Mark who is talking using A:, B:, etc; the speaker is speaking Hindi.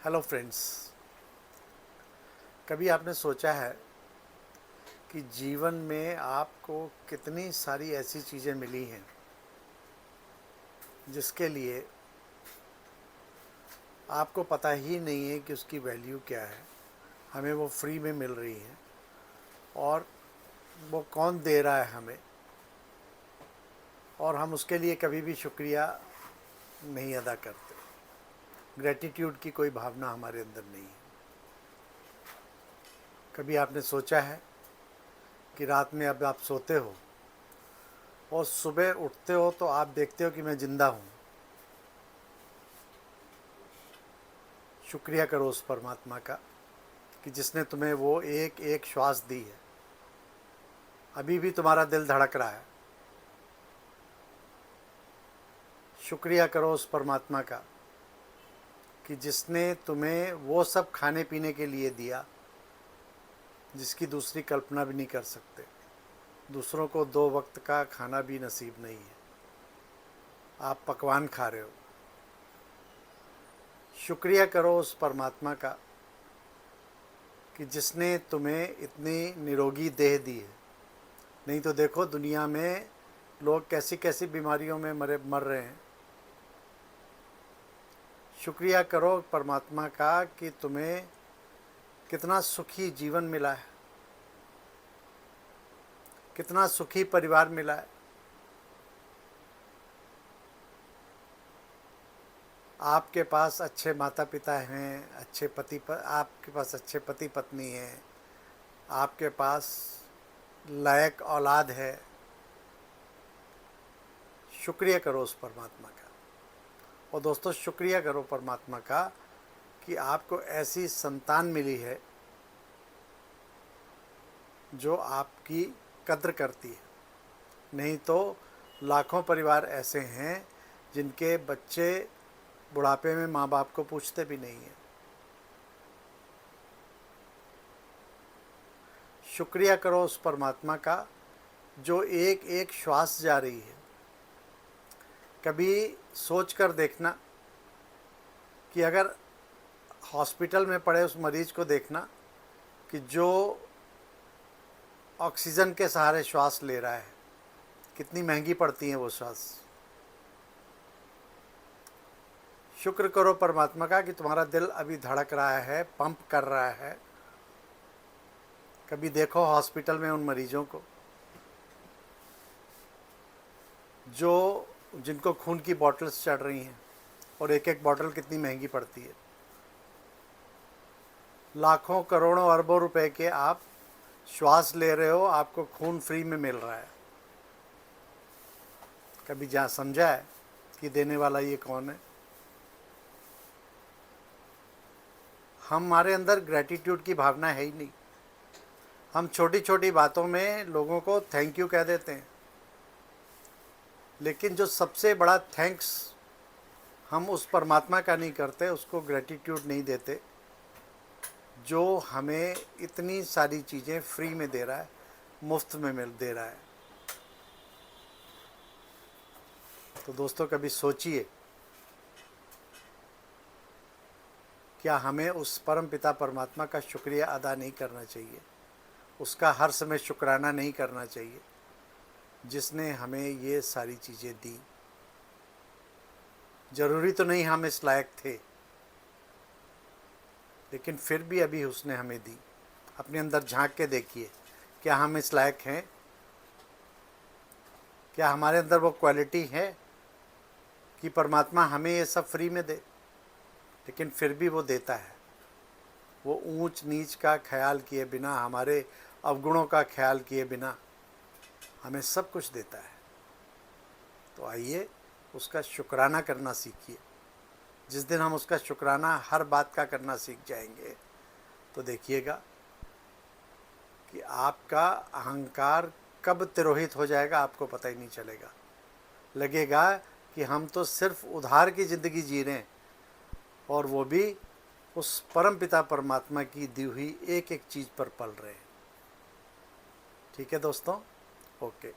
A: Hello friends. कभी आपने सोचा है कि जीवन में आपको कितनी सारी ऐसी चीज़ें मिली हैं जिसके लिए आपको पता ही नहीं है कि उसकी वैल्यू क्या है। हमें वो फ्री में मिल रही है और वो कौन दे रहा है हमें, और हम उसके लिए कभी भी शुक्रिया नहीं अदा करते। ग्रैटिट्यूड की कोई भावना हमारे अंदर नहीं है। कभी आपने सोचा है कि रात में अब आप सोते हो और सुबह उठते हो तो आप देखते हो कि मैं ज़िंदा हूँ। शुक्रिया करो उस परमात्मा का कि जिसने तुम्हें वो एक एक श्वास दी है। अभी भी तुम्हारा दिल धड़क रहा है। शुक्रिया करो उस परमात्मा का कि जिसने तुम्हें वो सब खाने पीने के लिए दिया जिसकी दूसरी कल्पना भी नहीं कर सकते। दूसरों को 2 वक्त का खाना भी नसीब नहीं है, आप पकवान खा रहे हो। शुक्रिया करो उस परमात्मा का कि जिसने तुम्हें इतनी निरोगी देह दी है। नहीं तो देखो दुनिया में लोग कैसी कैसी बीमारियों में मर रहे हैं। शुक्रिया करो परमात्मा का कि तुम्हें कितना सुखी जीवन मिला है, कितना सुखी परिवार मिला है। आपके पास अच्छे माता पिता हैं, आपके पास अच्छे पति पत्नी हैं, आपके पास लायक औलाद है। शुक्रिया करो उस परमात्मा का। और दोस्तों, शुक्रिया करो परमात्मा का कि आपको ऐसी संतान मिली है जो आपकी कद्र करती है। नहीं तो लाखों परिवार ऐसे हैं जिनके बच्चे बुढ़ापे में माँ बाप को पूछते भी नहीं हैं। शुक्रिया करो उस परमात्मा का जो एक एक श्वास जा रही है। कभी सोच कर देखना कि अगर हॉस्पिटल में पड़े उस मरीज को देखना कि जो ऑक्सीजन के सहारे श्वास ले रहा है, कितनी महंगी पड़ती है वो श्वास। शुक्र करो परमात्मा का कि तुम्हारा दिल अभी धड़क रहा है, पंप कर रहा है। कभी देखो हॉस्पिटल में उन मरीजों को जिनको खून की बॉटल्स चढ़ रही हैं, और एक एक बॉटल कितनी महंगी पड़ती है। लाखों करोड़ों अरबों रुपए के आप श्वास ले रहे हो, आपको खून फ्री में मिल रहा है। कभी जहाँ समझा है कि देने वाला ये कौन है। हमारे अंदर ग्रैटिट्यूड की भावना है ही नहीं। हम छोटी छोटी बातों में लोगों को थैंक यू कह देते हैं, लेकिन जो सबसे बड़ा थैंक्स हम उस परमात्मा का नहीं करते, उसको ग्रैटिट्यूड नहीं देते जो हमें इतनी सारी चीज़ें फ्री में दे रहा है, मुफ्त में दे रहा है। तो दोस्तों, कभी सोचिए, क्या हमें उस परम पिता परमात्मा का शुक्रिया अदा नहीं करना चाहिए, उसका हर समय शुक्राना नहीं करना चाहिए जिसने हमें ये सारी चीज़ें दी। ज़रूरी तो नहीं हम इस लायक थे, लेकिन फिर भी अभी उसने हमें दी। अपने अंदर झांक के देखिए, क्या हम इस लायक हैं? क्या हमारे अंदर वो क्वालिटी है कि परमात्मा हमें ये सब फ्री में दे? लेकिन फिर भी वो देता है। वो ऊंच नीच का ख्याल किए बिना, हमारे अवगुणों का ख्याल किए बिना हमें सब कुछ देता है। तो आइए उसका शुक्राना करना सीखिए। जिस दिन हम उसका शुक्राना हर बात का करना सीख जाएंगे तो देखिएगा कि आपका अहंकार कब तिरोहित हो जाएगा, आपको पता ही नहीं चलेगा। लगेगा कि हम तो सिर्फ उधार की ज़िंदगी जी रहे हैं, और वो भी उस परम पिता परमात्मा की दी हुई एक एक चीज़ पर पल रहे हैं। ठीक है दोस्तों, ओके।